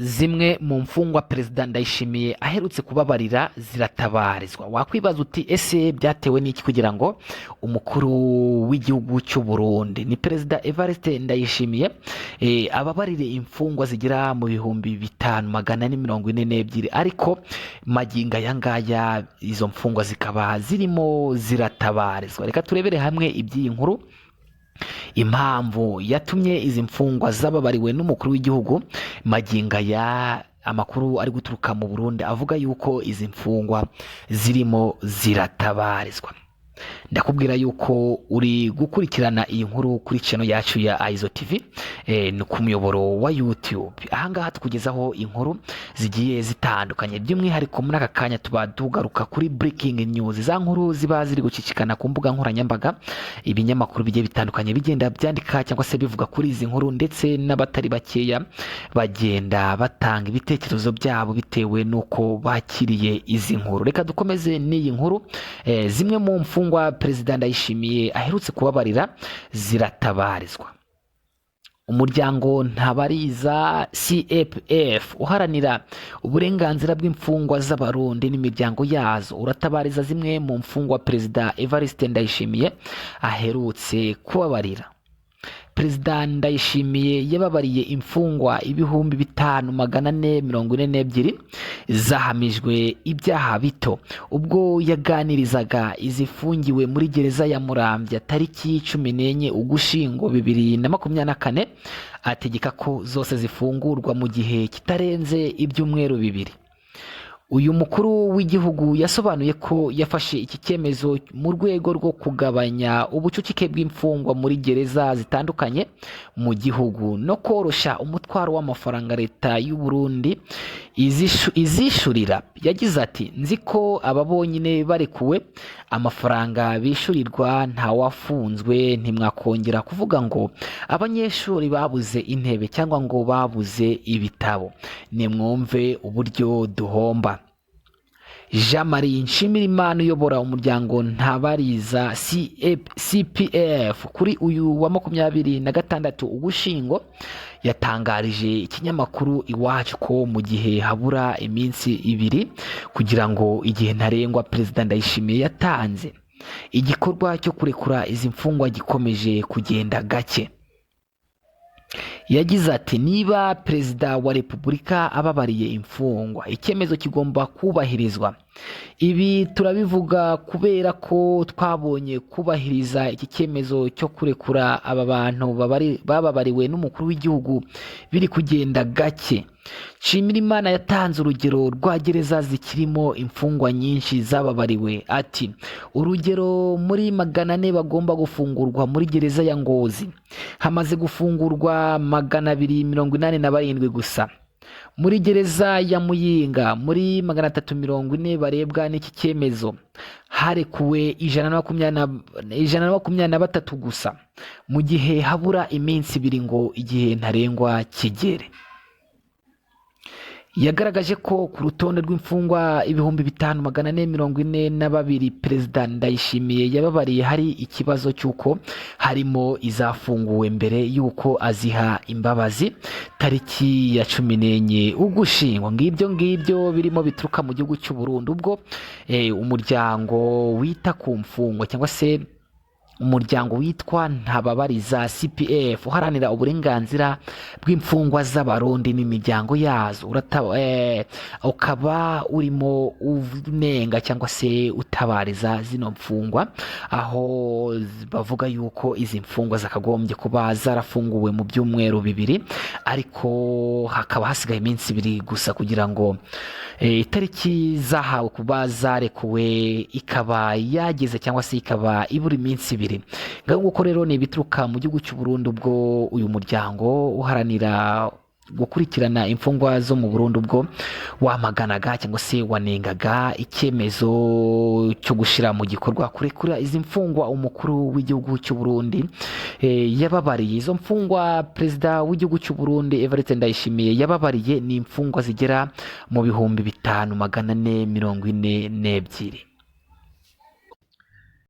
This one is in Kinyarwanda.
Zimwe mu mfungwa Perezida Ndayishimiye aherutse kubabarira ziratabarizwa. Wakwibaza uti ese byatewe n'iki kugira ngo umukuru w'igihugu cy'u Burundi ni Perezida Evariste Ndayishimiye ababarire imfungwa zigera mu bihumbi 542, ariko magingo aya ngaya izo mfungwa zikaba zirimo ziratabarizwa. Reka turebere hamwe iby'iyi nkuru, impamvu yatumye izi mfungwa zababariwe n'umukuru w'igihugu. Magingo aya amakuru ari guturuka mu Burundi avuga yuko izi mfungwa zirimo ziratabarizwa. Ndakubwira yuko uri gukurikirana iyi nkuru kuri channel yacu ya Aizo TV, ni ku muyoboro wa YouTube. Ahangaha tukugezaho inkuru zigiye zitandukanye, by'umwihariko muri aka kanya tuba tugaruka kuri breaking news, za nkuru ziba ziri gucicikana ku mbuga nkoranyambaga, ibinyamakuru bigiye bitandukanye bigenda byandika cyangwa se bivuga kuri izi nkuru, ndetse n'abatari bakeya bagenda batanga ibitekerezo byabo bitewe n'uko bakiriye izi nkuru. Reka dukomeze n'iyi nkuru. Zimwe mu mfungwa Perezida Ndayishimiye aherutse kubabarira ziratabarizwa. Umuryango Ntabariza CFF uharanira uburenganzira bw'imfungwa z'abarundi n'imiryango yazo uratabariza zimwe mu mfungwa Perezida Evariste Ndayishimiye aherutse kubabarira. Perezida Ndayishimiye yababariye imfungwa 5442 zahamijwe ibyaha bito ubwo yaganirizaga izifungiwe muri gereza ya Muramvya tariki 14 Ugushyingo 2024, ategeka ko zose zifungurwa mu gihe kitarenze ibyumweru 2. Uyu mukuru w'igihugu yasobanuye ko yafashe iki cyemezo mu rwego rwo kugabanya ubucucike bw'imfungwa muri gereza zitandukanye mu gihugu no korosha umutwaro w'amafaranga leta y'u Burundi izishurira. Yagize ati, nzi ko aba bonyine barekuwe amafaranga bishurirwa nta wafunzwe, ntimwakongera kuvuga ngo abanyeshuri babuze intebe cyangwa ngo babuze ibitabo, nimwumve uburyo duhomba. Jean Marie Nshimirimana uyobora umuryango Ntabariza CPF kuri uyu wa 26 Ugushyingo yatangarije ikinyamakuru Iwacu ko mu gihe habura iminsi 2 kugira ngo igihe ntarengwa Perezida Ndayishimiye yatanze, igikorwa cyo kurekura izi mfungwa gikomeje kugenda gake. Yagize ati, niba Perezida wa Repubulika ababariye imfungwa, icyemezo kigomba kubahirizwa. Ibi turabivuga kubera ko twabonye kubahiriza iki cyemezo cyo kurekura aba bantu bababariwe n'umukuru w'igihugu biri kugenda gake. Nshimirimana yatanze urugero rwa gereza zikirimo imfungwa nyinshi zababariwe. Ati, urugero muri 400 bagomba gufungurwa muri gereza ya Ngozi, hamaze gufungurwa 287 gusa. Muri gereza ya Muyinga muri 340 barebwa n'iki cyemezo harekuwe 123 gusa, mu gihe habura iminsi 2 ngo igihe ntarengwa kigere. Yagaragaje ko ku rutonde rw'imfungwa 5442 Perezida Ndayishimiye yababariye hari ikibazo cy'uko harimo izafunguwe mbere y'uko aziha imbabazi tariki ya 14 Ugushyingo. Ngibyo birimo bituruka mu gihugu cy'u Burundi, ubwo umuryango wita ku mfungwa cyangwa se umuryango witwa Ntababariza CPF uharanira uburenganzira bw'imfungwa z'abarundi n'imiryango yazo ukaba urimo unenga cyangwa se utabariza zino mfungwa, aho bavuga yuko izi mfungwa zakagombye kuba zarafunguwe mu byumweru 2, ariko hakaba hasigaye iminsi 2 gusa kugira ngo itariki zahawe kuba zarekuwe ikaba yageze cyangwa se ikaba ibura iminsi 2. Nguko rero ni ibituruka mu gihugu cy'u Burundi, ubwo uyu muryango uharanira gukurikirana imfungwa zo mu Burundi ubwo wamaganaga cyangwa se wanengaga icyemezo cyo gushira mu gikorwa kurekura izi mfungwa umukuru w'igihugu cy'u Burundi yababariye. Izo mfungwa Perezida w'igihugu cy'u Burundi Evariste Ndayishimiye yababariye ni imfungwa zigera mu bihumbi 5442.